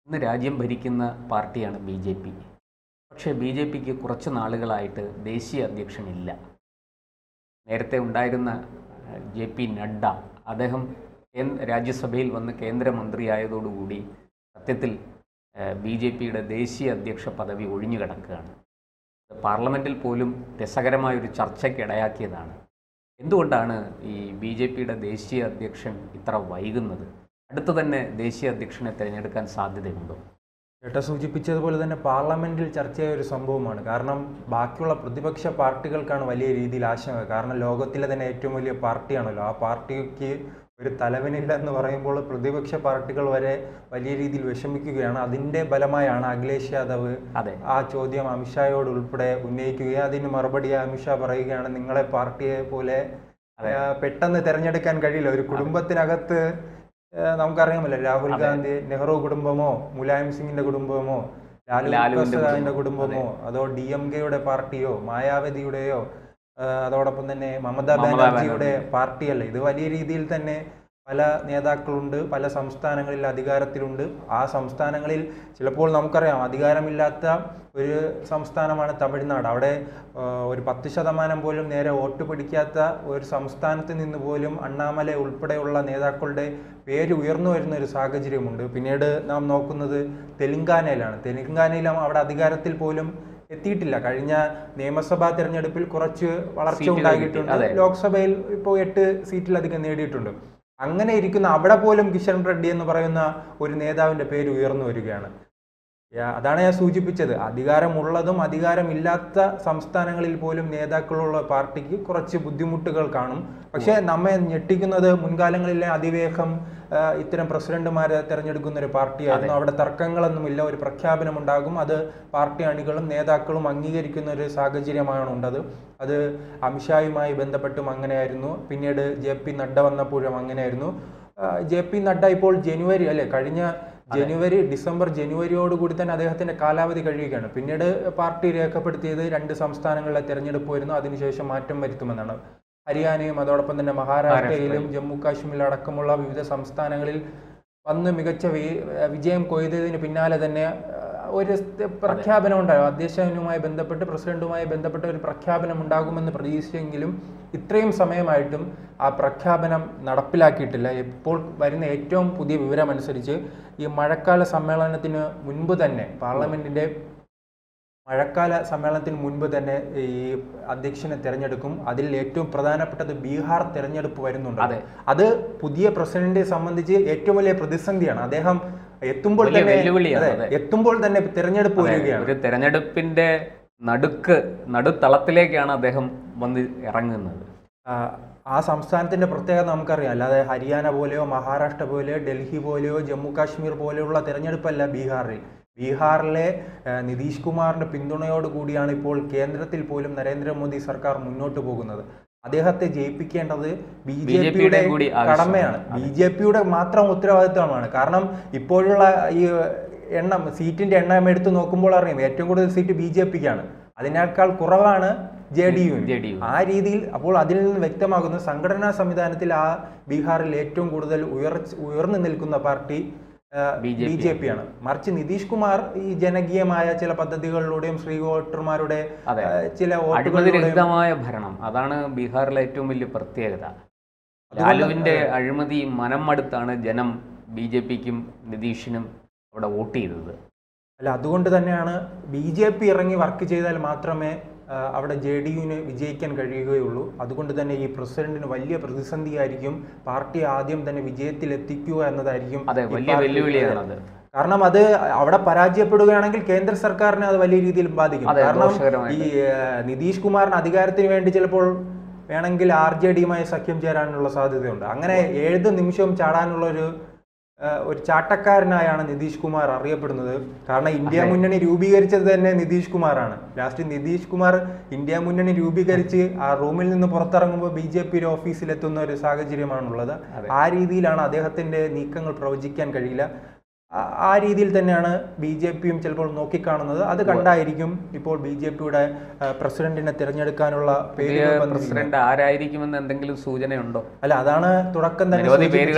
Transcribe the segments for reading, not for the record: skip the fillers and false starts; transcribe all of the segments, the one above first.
ഇന്ന് രാജ്യം ഭരിക്കുന്ന പാർട്ടിയാണ് ബി ജെ പി. പക്ഷേ ബി ജെ പിക്ക് കുറച്ച് നാളുകളായിട്ട് ദേശീയ അധ്യക്ഷനില്ല. നേരത്തെ ഉണ്ടായിരുന്ന ജെ പി നഡ്ഡ, അദ്ദേഹം രാജ്യസഭയിൽ വന്ന് കേന്ദ്രമന്ത്രിയായതോടുകൂടി സത്യത്തിൽ ബി ജെ പിയുടെ ദേശീയ അധ്യക്ഷ പദവി ഒഴിഞ്ഞു കിടക്കുകയാണ്. പാർലമെൻറ്റിൽ പോലും രസകരമായൊരു ചർച്ചയ്ക്ക് ഇടയാക്കിയതാണ്. എന്തുകൊണ്ടാണ് ഈ ബി ജെ പിയുടെ ദേശീയ അധ്യക്ഷൻ ഇത്ര വൈകുന്നത്? അടുത്ത് തന്നെ ദേശീയ അധ്യക്ഷനെ തിരഞ്ഞെടുക്കാൻ സാധ്യതയുണ്ടോ? ചേട്ടാ സൂചിപ്പിച്ചതുപോലെ തന്നെ പാർലമെന്റിൽ ചർച്ചയായ ഒരു സംഭവമാണ്. കാരണം ബാക്കിയുള്ള പ്രതിപക്ഷ പാർട്ടികൾക്കാണ് വലിയ രീതിയിൽ ആശങ്ക. കാരണം ലോകത്തിലെ തന്നെ ഏറ്റവും വലിയ പാർട്ടിയാണല്ലോ. ആ പാർട്ടിക്ക് ഒരു തലവനില്ല എന്ന് പറയുമ്പോൾ പ്രതിപക്ഷ പാർട്ടികൾ വരെ വലിയ രീതിയിൽ വിഷമിക്കുകയാണ്. അതിൻ്റെ ഫലമായാണ് അഖിലേഷ് യാദവ് ആ ചോദ്യം അമിത്ഷായോട് ഉൾപ്പെടെ ഉന്നയിക്കുകയും അതിന് മറുപടി അമിത്ഷാ പറയുകയാണ്, നിങ്ങളെ പാർട്ടിയെ പോലെ പെട്ടെന്ന് തിരഞ്ഞെടുക്കാൻ കഴിയില്ല. ഒരു കുടുംബത്തിനകത്ത് നമുക്കറിയാമല്ലോ, രാഹുൽ ഗാന്ധി നെഹ്റു കുടുംബമോ മുലായം സിംഗിന്റെ കുടുംബമോ ലാലു പ്രസാദിന്റെ കുടുംബമോ അതോ DMKയുടെ പാർട്ടിയോ മായാവതിയുടെയോ അതോടൊപ്പം തന്നെ മമതാ ബാനർജിയുടെ പാർട്ടിയല്ല. ഇത് വലിയ രീതിയിൽ തന്നെ പല നേതാക്കളുണ്ട്, പല സംസ്ഥാനങ്ങളിൽ അധികാരത്തിലുണ്ട്. ആ സംസ്ഥാനങ്ങളിൽ ചിലപ്പോൾ നമുക്കറിയാം അധികാരമില്ലാത്ത ഒരു സംസ്ഥാനമാണ് തമിഴ്നാട്. അവിടെ ഒരു 10% പോലും നേരെ വോട്ട് പിടിക്കാത്ത ഒരു സംസ്ഥാനത്ത് നിന്ന് പോലും അണ്ണാമല ഉൾപ്പെടെയുള്ള നേതാക്കളുടെ പേര് ഉയർന്നു വരുന്ന ഒരു സാഹചര്യമുണ്ട്. പിന്നീട് നാം നോക്കുന്നത് തെലങ്കാനയിലാണ്. തെലങ്കാനയിലും അവിടെ അധികാരത്തിൽ പോലും എത്തിയിട്ടില്ല. കഴിഞ്ഞ നിയമസഭാ തെരഞ്ഞെടുപ്പിൽ കുറച്ച് വളർച്ച ഉണ്ടാക്കിയിട്ടുണ്ട്. ലോക്സഭയിൽ ഇപ്പോൾ 8 സീറ്റിലധികം നേടിയിട്ടുണ്ട്. അങ്ങനെ ഇരിക്കുന്ന അവിടെ പോലും കിഷൻ റെഡ്ഡി എന്ന് പറയുന്ന ഒരു നേതാവിന്റെ പേര് ഉയർന്നു വരികയാണ്. അതാണ് ഞാൻ സൂചിപ്പിച്ചത്. അധികാരമുള്ളതും അധികാരമില്ലാത്ത സംസ്ഥാനങ്ങളിൽ പോലും നേതാക്കളുള്ള പാർട്ടിക്ക് കുറച്ച് ബുദ്ധിമുട്ടുകൾ കാണും. പക്ഷേ നമ്മെ ഞെട്ടിക്കുന്നത് മുൻകാലങ്ങളിലെ അതിവേഗം ഇത്തരം പ്രസിഡന്റുമാരെ തിരഞ്ഞെടുക്കുന്ന ഒരു പാർട്ടിയായിരുന്നു. അവിടെ തർക്കങ്ങളൊന്നുമില്ല, ഒരു പ്രഖ്യാപനം ഉണ്ടാകും, അത് പാർട്ടി അണികളും നേതാക്കളും അംഗീകരിക്കുന്ന ഒരു സാഹചര്യമാണ് ഉണ്ടത്. അത് അമിത്ഷായുമായി ബന്ധപ്പെട്ടും അങ്ങനെയായിരുന്നു. പിന്നീട് JP നഡ്ഡ വന്നപ്പോഴും അങ്ങനെയായിരുന്നു. JP നഡ്ഡ ഇപ്പോൾ കഴിഞ്ഞ ഡിസംബർ ജനുവരിയോടുകൂടി തന്നെ അദ്ദേഹത്തിന്റെ കാലാവധി കഴിയുകയാണ്. പിന്നീട് പാർട്ടി രേഖപ്പെടുത്തിയത് 2 സംസ്ഥാനങ്ങളിലെ തെരഞ്ഞെടുപ്പ് വരുന്നു, അതിനുശേഷം മാറ്റം വരുത്തുമെന്നാണ്. ഹരിയാനയും അതോടൊപ്പം തന്നെ മഹാരാഷ്ട്രയിലും ജമ്മു കാശ്മീരിലും അടക്കമുള്ള വിവിധ സംസ്ഥാനങ്ങളിൽ വന്ന് മികച്ച വിജയം കൊയ്തതിന് പിന്നാലെ തന്നെ ഒരു പ്രഖ്യാപനം ഉണ്ടാകും. അധ്യക്ഷനുമായി ബന്ധപ്പെട്ട് പ്രസിഡന്റുമായി ബന്ധപ്പെട്ട ഒരു പ്രഖ്യാപനം ഉണ്ടാകുമെന്ന് പ്രതീക്ഷിച്ചെങ്കിലും ഇത്രയും സമയമായിട്ടും ആ പ്രഖ്യാപനം നടപ്പിലാക്കിയിട്ടില്ല. ഇപ്പോൾ വരുന്ന ഏറ്റവും പുതിയ വിവരമനുസരിച്ച് ഈ മഴക്കാല സമ്മേളനത്തിന് മുൻപ് തന്നെ പാർലമെന്റിന്റെ മഴക്കാല സമ്മേളനത്തിന് മുൻപ് തന്നെ ഈ അധ്യക്ഷനെ തെരഞ്ഞെടുക്കും. അതിൽ ഏറ്റവും പ്രധാനപ്പെട്ടത് ബീഹാർ തെരഞ്ഞെടുപ്പ് വരുന്നുണ്ട്. അത് പുതിയ പ്രസിഡന്റിനെ സംബന്ധിച്ച് ഏറ്റവും വലിയ പ്രതിസന്ധിയാണ്. അദ്ദേഹം എത്തുമ്പോൾ തന്നെ തെരഞ്ഞെടുപ്പ് വരികയാണ്. ഒരു തെരഞ്ഞെടുപ്പിന്റെ നടുത്തളത്തിലേക്കാണ് അദ്ദേഹം വന്ന് ഇറങ്ങുന്നത്. ആ സംസ്ഥാനത്തിന്റെ പ്രത്യേകത നമുക്കറിയാം. അല്ലാതെ ഹരിയാന പോലെയോ മഹാരാഷ്ട്ര പോലെയോ ഡൽഹി പോലെയോ ജമ്മു കാശ്മീർ പോലെയുള്ള തെരഞ്ഞെടുപ്പല്ല ബീഹാറിലെ നിതീഷ് കുമാറിന്റെ പിന്തുണയോടുകൂടിയാണ് ഇപ്പോൾ കേന്ദ്രത്തിൽ പോലും നരേന്ദ്രമോദി സർക്കാർ മുന്നോട്ട് പോകുന്നത്. അദ്ദേഹത്തെ ജയിപ്പിക്കേണ്ടത് BJPയുടെ കടമയാണ്, BJPയുടെ മാത്രം ഉത്തരവാദിത്വമാണ്. കാരണം ഇപ്പോഴുള്ള ഈ സീറ്റിന്റെ എണ്ണം എടുത്ത് നോക്കുമ്പോൾ അറിയാം ഏറ്റവും കൂടുതൽ സീറ്റ് BJPക്കാണ്, അതിനേക്കാൾ കുറവാണ് JDU. ആ രീതിയിൽ അപ്പോൾ അതിൽ നിന്ന് വ്യക്തമാകുന്ന സംഘടനാ സംവിധാനത്തിൽ ആ ബീഹാറിൽ ഏറ്റവും കൂടുതൽ ഉയർന്നു നിൽക്കുന്ന പാർട്ടി BJP ആണ്. മറിച്ച് നിതീഷ് കുമാർ ഈ ജനകീയമായ ചില പദ്ധതികളിലൂടെയും സ്ത്രീ വോട്ടർമാരുടെ ചില അഴിമതിരഹിതമായ ഭരണം, അതാണ് ബീഹാറിലെ ഏറ്റവും വലിയ പ്രത്യേകത. ലാലുവിന്റെ അഴിമതി മനം മടുത്താണ് ജനം BJPക്കും നിതീഷിനും അവിടെ വോട്ട് ചെയ്തത്. അതുകൊണ്ട് തന്നെയാണ് BJP ഇറങ്ങി വർക്ക് ചെയ്താൽ മാത്രമേ അവിടെ JDUവിന് വിജയിക്കാൻ കഴിയുകയുള്ളൂ. അതുകൊണ്ട് തന്നെ ഈ പ്രസിഡന്റിന് വലിയ പ്രതിസന്ധിയായിരിക്കും. പാർട്ടി ആദ്യം തന്നെ വിജയത്തിൽ എത്തിക്കുക എന്നതായിരിക്കും വലിയ വെല്ലുവിളിയാണത്. കാരണം അത് അവിടെ പരാജയപ്പെടുകയാണെങ്കിൽ കേന്ദ്ര സർക്കാരിനെ അത് വലിയ രീതിയിൽ ബാധിക്കും. കാരണം ഈ നിതീഷ് കുമാറിന് അധികാരത്തിന് വേണ്ടി ചിലപ്പോൾ വേണമെങ്കിൽ RJDയുമായി സഖ്യം ചേരാനുള്ള സാധ്യതയുണ്ട്. അങ്ങനെ ഏത് നിമിഷവും ചാടാനുള്ള ഒരു ചാട്ടക്കാരനായാണ് നിതീഷ് കുമാർ അറിയപ്പെടുന്നത്. കാരണം ഇന്ത്യ മുന്നണി രൂപീകരിച്ചത് തന്നെ നിതീഷ് കുമാറാണ്. ലാസ്റ്റ് നിതീഷ് കുമാർ ഇന്ത്യ മുന്നണി രൂപീകരിച്ച് ആ റൂമിൽ നിന്ന് പുറത്തിറങ്ങുമ്പോൾ BJPയുടെ ഓഫീസിലെത്തുന്ന ഒരു സാഹചര്യമാണുള്ളത്. ആ രീതിയിലാണ് അദ്ദേഹത്തിന്റെ നീക്കങ്ങൾ പ്രവചിക്കാൻ കഴിയില്ല. ആ രീതിയിൽ തന്നെയാണ് BJPയും ചിലപ്പോൾ നോക്കിക്കാണുന്നത്. അത് കണ്ടായിരിക്കും ഇപ്പോൾ BJPയുടെ പ്രസിഡന്റിനെ തിരഞ്ഞെടുക്കാനുള്ള പ്രസിഡന്റ് ആരായിരിക്കുമെന്ന് എന്തെങ്കിലും സൂചനയുണ്ടോ? അല്ല, അതാണ് തുടക്കം തന്നെ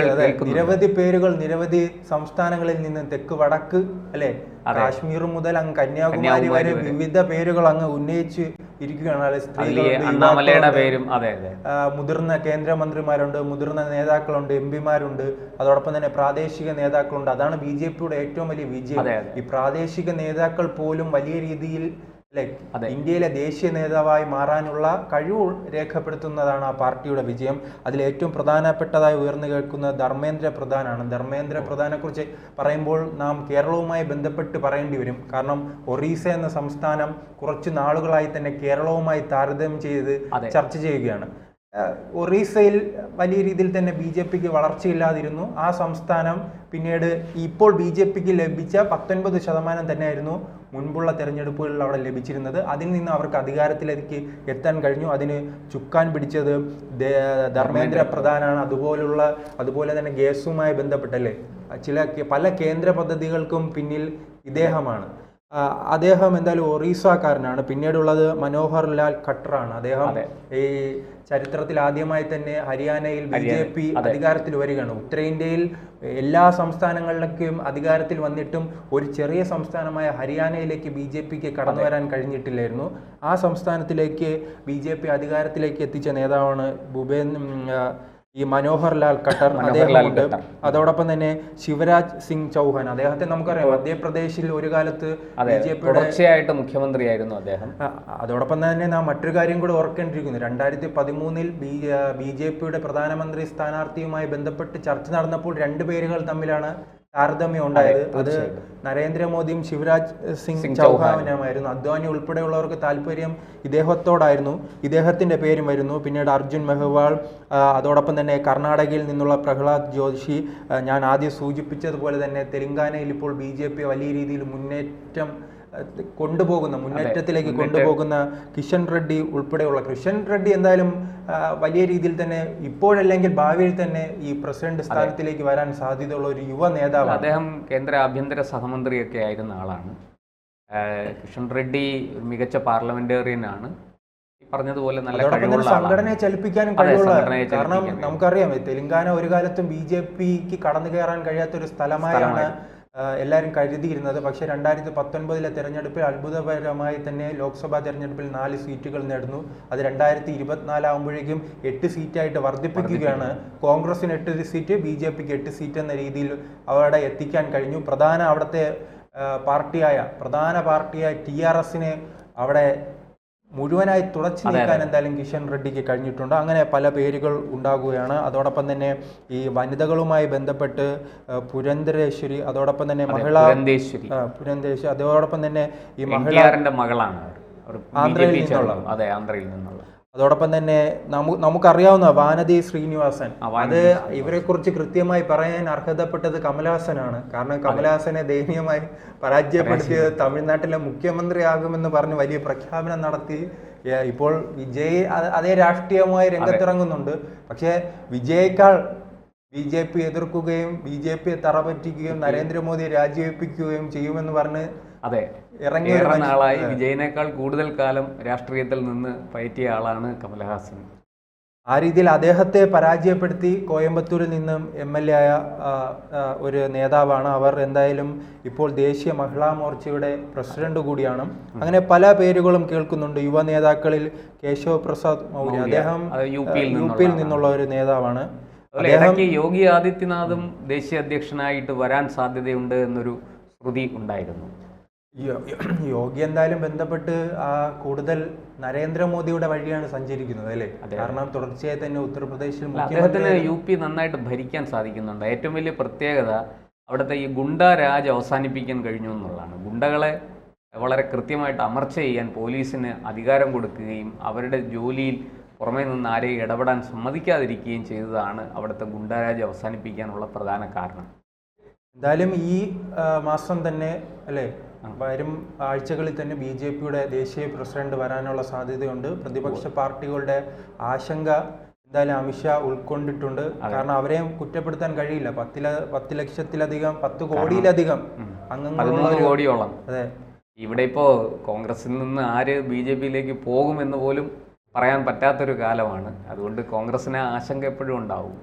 നിരവധി പേരുകൾ നിരവധി സംസ്ഥാനങ്ങളിൽ നിന്ന് തെക്ക് വടക്ക് അല്ലെ കാശ്മീർ മുതൽ അങ്ങ് കന്യാകുമാരി വരെ വിവിധ പേരുകൾ അങ്ങ് ഉന്നയിച്ച് ഇരിക്കുകയാണ്. മുതിർന്ന കേന്ദ്രമന്ത്രിമാരുണ്ട്, മുതിർന്ന നേതാക്കളുണ്ട്, MP-മാരുണ്ട്, അതോടൊപ്പം തന്നെ പ്രാദേശിക നേതാക്കളുണ്ട്. അതാണ് BJPയുടെ ഏറ്റവും വലിയ വിജയം. ഈ പ്രാദേശിക നേതാക്കൾ പോലും വലിയ രീതിയിൽ ഇന്ത്യയിലെ ദേശീയ നേതാവായി മാറാനുള്ള കഴിവ് രേഖപ്പെടുത്തുന്നതാണ് ആ പാർട്ടിയുടെ വിജയം. അതിൽ ഏറ്റവും പ്രധാനപ്പെട്ടതായി ഉയർന്നു കേൾക്കുന്ന ധർമ്മേന്ദ്ര പ്രധാനാണ്. ധർമ്മേന്ദ്ര പ്രധാനെ കുറിച്ച് പറയുമ്പോൾ നാം കേരളവുമായി ബന്ധപ്പെട്ട് പറയേണ്ടി വരും. കാരണം ഒറീസ എന്ന സംസ്ഥാനം കുറച്ച് നാളുകളായി തന്നെ കേരളവുമായി താരതമ്യം ചെയ്ത് ചർച്ച ചെയ്യുകയാണ്. ഒറീസയിൽ വലിയ രീതിയിൽ തന്നെ BJPക്ക് വളർച്ചയില്ലാതിരുന്നു. ആ സംസ്ഥാനം പിന്നീട് ഇപ്പോൾ BJPക്ക് ലഭിച്ച 19% തന്നെയായിരുന്നു മുൻപുള്ള തെരഞ്ഞെടുപ്പുകളിൽ അവിടെ ലഭിച്ചിരുന്നത്. അതിൽ നിന്ന് അവർക്ക് അധികാരത്തിലേക്ക് എത്താൻ കഴിഞ്ഞു. അതിന് ചുക്കാൻ പിടിച്ചത് ധർമ്മേന്ദ്ര പ്രധാനാണ്. അതുപോലെ തന്നെ ഗ്യാസുമായി ബന്ധപ്പെട്ടല്ലേ പല കേന്ദ്ര പദ്ധതികൾക്കും പിന്നിൽ ഇദ്ദേഹമാണ്. അദ്ദേഹം എന്തായാലും ഒറീസക്കാരനാണ്. പിന്നീടുള്ളത് മനോഹർ ലാൽ ഖട്ടറാണ്. അദ്ദേഹം ഈ ചരിത്രത്തിൽ ആദ്യമായി തന്നെ ഹരിയാനയിൽ BJP അധികാരത്തിൽ വരികയാണ്. ഉത്തരേന്ത്യയിൽ എല്ലാ സംസ്ഥാനങ്ങളിലേക്കും അധികാരത്തിൽ വന്നിട്ടും ഒരു ചെറിയ സംസ്ഥാനമായ ഹരിയാനയിലേക്ക് BJPക്ക് കടന്നു വരാൻ കഴിഞ്ഞിട്ടില്ലായിരുന്നു. ആ സംസ്ഥാനത്തിലേക്ക് BJP അധികാരത്തിലേക്ക് എത്തിച്ച നേതാവാണ് ഈ മനോഹർ ലാൽ ഖട്ടർ. അദ്ദേഹമുണ്ട്. അതോടൊപ്പം തന്നെ ശിവരാജ് സിംഗ് ചൗഹാൻ, അദ്ദേഹത്തെ നമുക്കറിയാം, മധ്യപ്രദേശിൽ ഒരു കാലത്ത് BJPയുടെ മുഖ്യമന്ത്രിയായിരുന്നു അദ്ദേഹം. അതോടൊപ്പം തന്നെ നാം മറ്റൊരു കാര്യം കൂടി ഓർക്കേണ്ടിയിരിക്കുന്നു. 2013 BJPയുടെ പ്രധാനമന്ത്രി സ്ഥാനാർത്ഥിയുമായി ബന്ധപ്പെട്ട് ചർച്ച നടന്നപ്പോൾ രണ്ട് പേരുകൾ തമ്മിലാണ് താരതമ്യം ഉണ്ടായത്. അത് നരേന്ദ്രമോദിയും ശിവരാജ് സിംഗ് ചൗഹാനുമായിരുന്നു. അദ്വാനി ഉൾപ്പെടെയുള്ളവർക്ക് താല്പര്യം ഇദ്ദേഹത്തോടായിരുന്നു. ഇദ്ദേഹത്തിന്റെ പേരും വരുന്നു. പിന്നീട് അർജുൻ മെഹ്വാൾ, അതോടൊപ്പം തന്നെ കർണാടകയിൽ നിന്നുള്ള പ്രഹ്ലാദ് ജോഷി, ഞാൻ ആദ്യം സൂചിപ്പിച്ചതുപോലെ തന്നെ തെലങ്കാനയിൽ ഇപ്പോൾ BJP വലിയ രീതിയിൽ മുന്നേറ്റത്തിലേക്ക് കൊണ്ടുപോകുന്ന കിഷൻ റെഡ്ഡി ഉൾപ്പെടെയുള്ള കിഷൻ റെഡ്ഡി എന്തായാലും വലിയ രീതിയിൽ തന്നെ ഇപ്പോഴല്ലെങ്കിൽ ഭാവിയിൽ തന്നെ ഈ പ്രസിഡന്റ് സ്ഥാനത്തിലേക്ക് വരാൻ സാധ്യതയുള്ള ഒരു യുവ നേതാവ്. അദ്ദേഹം കേന്ദ്ര ആഭ്യന്തര സഹമന്ത്രിയൊക്കെ ആയിരുന്ന ആളാണ്. കിഷൻ റെഡ്ഡി മികച്ച പാർലമെന്റേറിയനാണ്. പറഞ്ഞതുപോലെ നല്ല സംഘടനയെ ചലിപ്പിക്കാനും കഴിവുള്ള. കാരണം നമുക്കറിയാം തെലങ്കാന ഒരു കാലത്തും BJPക്ക് കടന്നു കയറാൻ കഴിയാത്ത ഒരു സ്ഥലമായാണ് എല്ലാവരും കരുതിയിരുന്നത്. പക്ഷേ 2019 തെരഞ്ഞെടുപ്പിൽ അത്ഭുതകരമായി തന്നെ ലോക്സഭാ തെരഞ്ഞെടുപ്പിൽ 4 സീറ്റുകൾ നേടുന്നു. അത് 2024 ആകുമ്പോഴേക്കും 8 സീറ്റായിട്ട് വർദ്ധിപ്പിക്കുകയാണ്. കോൺഗ്രസിന് 8 സീറ്റ്, BJPക്ക് 8 സീറ്റ് എന്ന രീതിയിൽ അവിടെ എത്തിക്കാൻ കഴിഞ്ഞു. അവിടുത്തെ പ്രധാന പാർട്ടിയായ TRSനെ അവിടെ മുഴുവനായി തുടച്ചു നീക്കാൻ എന്തായാലും കിഷൻ റെഡ്ഡിക്ക് കഴിഞ്ഞിട്ടുണ്ട്. അങ്ങനെ പല പേരുകൾ ഉണ്ടാകുകയാണ്. അതോടൊപ്പം തന്നെ ഈ വനിതകളുമായി ബന്ധപ്പെട്ട് പുരന്ദേശ്വരി, അതോടൊപ്പം തന്നെ പുരന്ദേശ്വരി, അതോടൊപ്പം തന്നെ ഈ മഹിളാറിന്റെ മകളാണ് ആന്ധ്രയിൽ നിന്നുള്ള. അതോടൊപ്പം തന്നെ നമുക്കറിയാവുന്ന വാനതി ശ്രീനിവാസൻ, അത് ഇവരെ കുറിച്ച് കൃത്യമായി പറയാൻ അർഹതപ്പെട്ടത് കമൽഹാസനാണ്. കാരണം കമൽഹാസനെ ദയനീയമായി പരാജയപ്പെടുത്തിയത് തമിഴ്നാട്ടിലെ മുഖ്യമന്ത്രിയാകുമെന്ന് പറഞ്ഞ് വലിയ പ്രഖ്യാപനം നടത്തി. ഇപ്പോൾ വിജയ് അതേ രാഷ്ട്രീയമായി രംഗത്തിറങ്ങുന്നുണ്ട്. പക്ഷേ വിജയേക്കാൾ BJP എതിർക്കുകയും BJPയെ തറപറ്റിക്കുകയും നരേന്ദ്രമോദിയെ രാജിവെപ്പിക്കുകയും ചെയ്യുമെന്ന് പറഞ്ഞ് ഏറെ നാളായി വിജയനേക്കാൾ കൂടുതൽ കാലം രാഷ്ട്രീയത്തിൽ നിന്ന് പയറ്റിയ ആളാണ് കമൽഹാസൻ. ആ രീതിയിൽ അദ്ദേഹത്തെ പരാജയപ്പെടുത്തി കോയമ്പത്തൂരിൽ നിന്നും MLA ആയ ഒരു നേതാവാണ് അവർ. എന്തായാലും ഇപ്പോൾ ദേശീയ മഹിളാ മോർച്ചയുടെ പ്രസിഡന്റ് കൂടിയാണ്. അങ്ങനെ പല പേരുകളും കേൾക്കുന്നുണ്ട്. യുവ നേതാക്കളിൽ കേശവ് പ്രസാദ് മൗര്യ, അദ്ദേഹം UP-യിൽ നിന്നുള്ള ഒരു നേതാവാണ്. യോഗി ആദിത്യനാഥും ദേശീയ അധ്യക്ഷനായിട്ട് വരാൻ സാധ്യതയുണ്ട് എന്നൊരു ശ്രുതി ഉണ്ടായിരുന്നു. യോഗി എന്തായാലും ബന്ധപ്പെട്ട് കൂടുതൽ നരേന്ദ്രമോദിയുടെ വഴിയാണ് സഞ്ചരിക്കുന്നത് അല്ലേ? കാരണം തുടർച്ചയായി തന്നെ ഉത്തർപ്രദേശിൽ അദ്ദേഹത്തിന് UP നന്നായിട്ട് ഭരിക്കാൻ സാധിക്കുന്നുണ്ട്. ഏറ്റവും വലിയ പ്രത്യേകത അവിടുത്തെ ഈ ഗുണ്ട രാജ് അവസാനിപ്പിക്കാൻ കഴിഞ്ഞു എന്നുള്ളതാണ്. ഗുണ്ടകളെ വളരെ കൃത്യമായിട്ട് അമർച്ച ചെയ്യാൻ പോലീസിന് അധികാരം കൊടുക്കുകയും അവരുടെ ജോലിയിൽ പുറമേ നിന്ന് ആരെയും ഇടപെടാൻ സമ്മതിക്കാതിരിക്കുകയും ചെയ്തതാണ് അവിടുത്തെ ഗുണ്ടരാജ് അവസാനിപ്പിക്കാനുള്ള പ്രധാന കാരണം. എന്തായാലും ഈ മാസം തന്നെ അല്ലേ, വരും ആഴ്ചകളിൽ തന്നെ BJPയുടെ ദേശീയ പ്രസിഡന്റ് വരാനുള്ള സാധ്യതയുണ്ട്. പ്രതിപക്ഷ പാർട്ടികളുടെ ആശങ്ക എന്തായാലും അമിത്ഷാ ഉൾക്കൊണ്ടിട്ടുണ്ട്. കാരണം അവരെയും കുറ്റപ്പെടുത്താൻ കഴിയില്ല. 10 ലക്ഷത്തിലധികം 10 കോടിയിലധികം അംഗങ്ങളുള്ള 13 കോടിയോളം. അതെ, ഇവിടെ ഇപ്പോൾ കോൺഗ്രസിൽ നിന്ന് ആര് BJP-യിലേക്ക് പോകുമെന്ന് പോലും പറയാൻ പറ്റാത്തൊരു കാലമാണ്. അതുകൊണ്ട് കോൺഗ്രസിന് ആശങ്ക എപ്പോഴും ഉണ്ടാവും.